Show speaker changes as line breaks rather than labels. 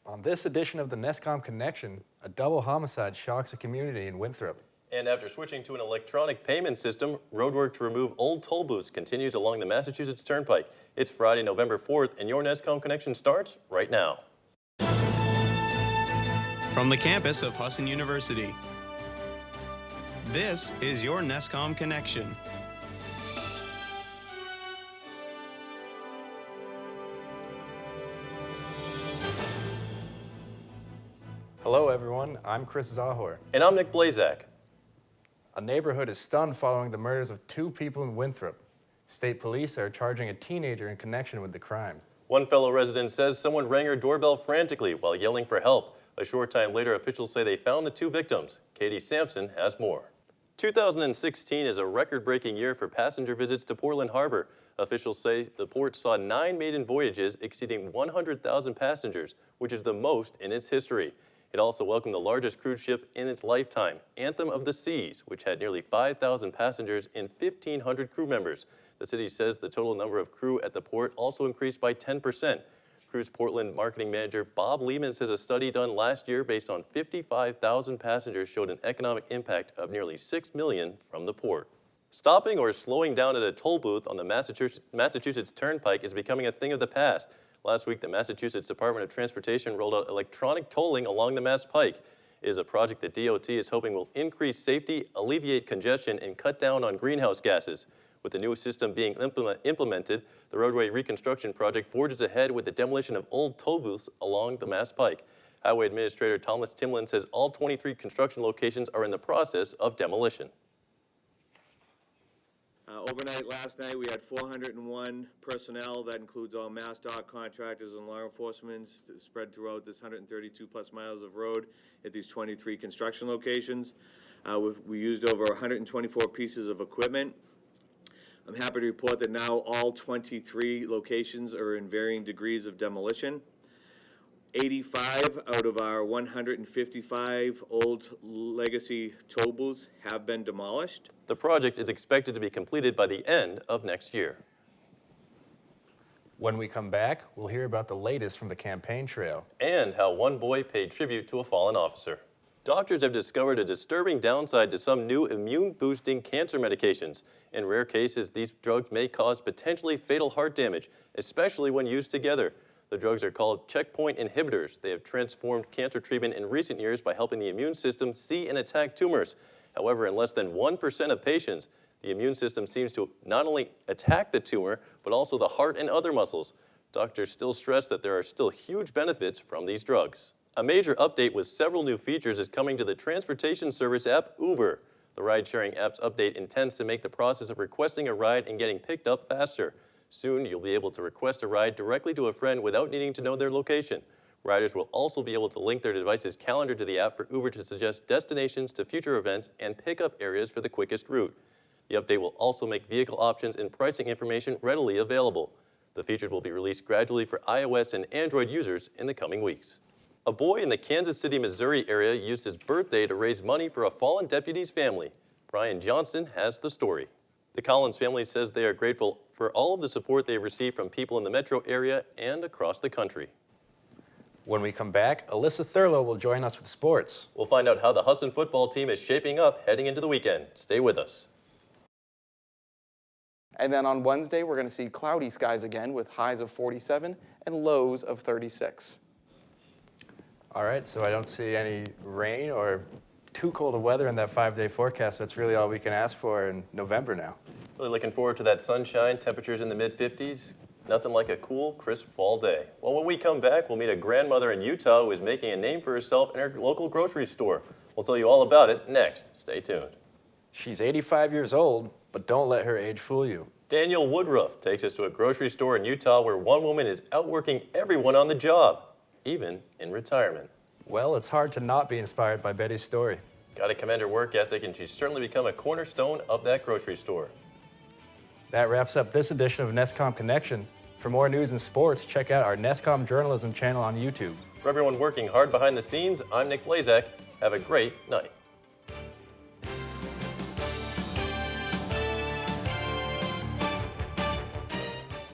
On this edition of the NESCom Connection, a double homicide shocks a community in Winthrop.
And after switching to an electronic payment system, roadwork to remove old toll booths continues along the Massachusetts Turnpike. It's Friday, November 4th, and your NESCom Connection starts right now.
From the campus of Husson University, this is your NESCom Connection.
Hello everyone, I'm Chris Zahor.
And I'm Nick Blazak.
A neighborhood is stunned following the murders of two people in Winthrop. State police are charging a teenager in connection with the crime.
One fellow resident says someone rang her doorbell frantically while yelling for help. A short time later, officials say they found the two victims. Katie Sampson has more. 2016 is a record-breaking year for passenger visits to Portland Harbor. Officials say the port saw 9 maiden voyages exceeding 100,000 passengers, which is the most in its history. It also welcomed the largest cruise ship in its lifetime, Anthem of the Seas, which had nearly 5,000 passengers and 1,500 crew members. The city says the total number of crew at the port also increased by 10%. Cruise Portland marketing manager Bob Lehman says a study done last year based on 55,000 passengers showed an economic impact of nearly $6 million from the port. Stopping or slowing down at a toll booth on the Massachusetts Turnpike is becoming a thing of the past. Last week, the Massachusetts Department of Transportation rolled out electronic tolling along the Mass Pike. It is a project that DOT is hoping will increase safety, alleviate congestion, and cut down on greenhouse gases. With the new system being implemented, the roadway reconstruction project forges ahead with the demolition of old toll booths along the Mass Pike. Highway Administrator Thomas Timlin says all 23 construction locations are in the process of demolition.
Overnight last night, we had 401 personnel. That includes all MassDOT contractors and law enforcement spread throughout this 132 plus miles of road at these 23 construction locations. We used over 124 pieces of equipment. I'm happy to report that now all 23 locations are in varying degrees of demolition. 85 out of our 155 old legacy toll booths have been demolished.
The project is expected to be completed by the end of next year.
When we come back, we'll hear about the latest from the campaign trail.
And how one boy paid tribute to a fallen officer. Doctors have discovered a disturbing downside to some new immune-boosting cancer medications. In rare cases, these drugs may cause potentially fatal heart damage, especially when used together. The drugs are called checkpoint inhibitors. They have transformed cancer treatment in recent years by helping the immune system see and attack tumors. However, in less than 1% of patients, the immune system seems to not only attack the tumor, but also the heart and other muscles. Doctors still stress that there are still huge benefits from these drugs. A major update with several new features is coming to the transportation service app Uber. The ride-sharing app's update intends to make the process of requesting a ride and getting picked up faster. Soon, you'll be able to request a ride directly to a friend without needing to know their location. Riders will also be able to link their device's calendar to the app for Uber to suggest destinations to future events and pickup areas for the quickest route. The update will also make vehicle options and pricing information readily available. The features will be released gradually for iOS and Android users in the coming weeks. A boy in the Kansas City, Missouri area used his birthday to raise money for a fallen deputy's family. Brian Johnston has the story. The Collins family says they are grateful for all of the support they have received from people in the metro area and across the country.
When we come back, Alyssa Thurlow will join us with sports.
We'll find out how the Husson football team is shaping up heading into the weekend. Stay with us.
And then on Wednesday, we're going to see cloudy skies again with highs of 47 and lows of 36.
All right, so I don't see any rain or too cold of weather in that 5-day forecast. That's really all we can ask for in November now.
Really looking forward to that sunshine, temperatures in the mid-50s. Nothing like a cool, crisp fall day. Well, when we come back, we'll meet a grandmother in Utah who is making a name for herself in her local grocery store. We'll tell you all about it next. Stay tuned.
She's 85 years old, but don't let her age fool you.
Daniel Woodruff takes us to a grocery store in Utah where one woman is outworking everyone on the job, even in retirement.
Well, it's hard to not be inspired by Betty's story.
Got to commend her work ethic, and she's certainly become a cornerstone of that grocery store.
That wraps up this edition of NESCom Connection. For more news and sports, check out our NESCom journalism channel on YouTube.
For everyone working hard behind the scenes, I'm Nick Blazak. Have a great night.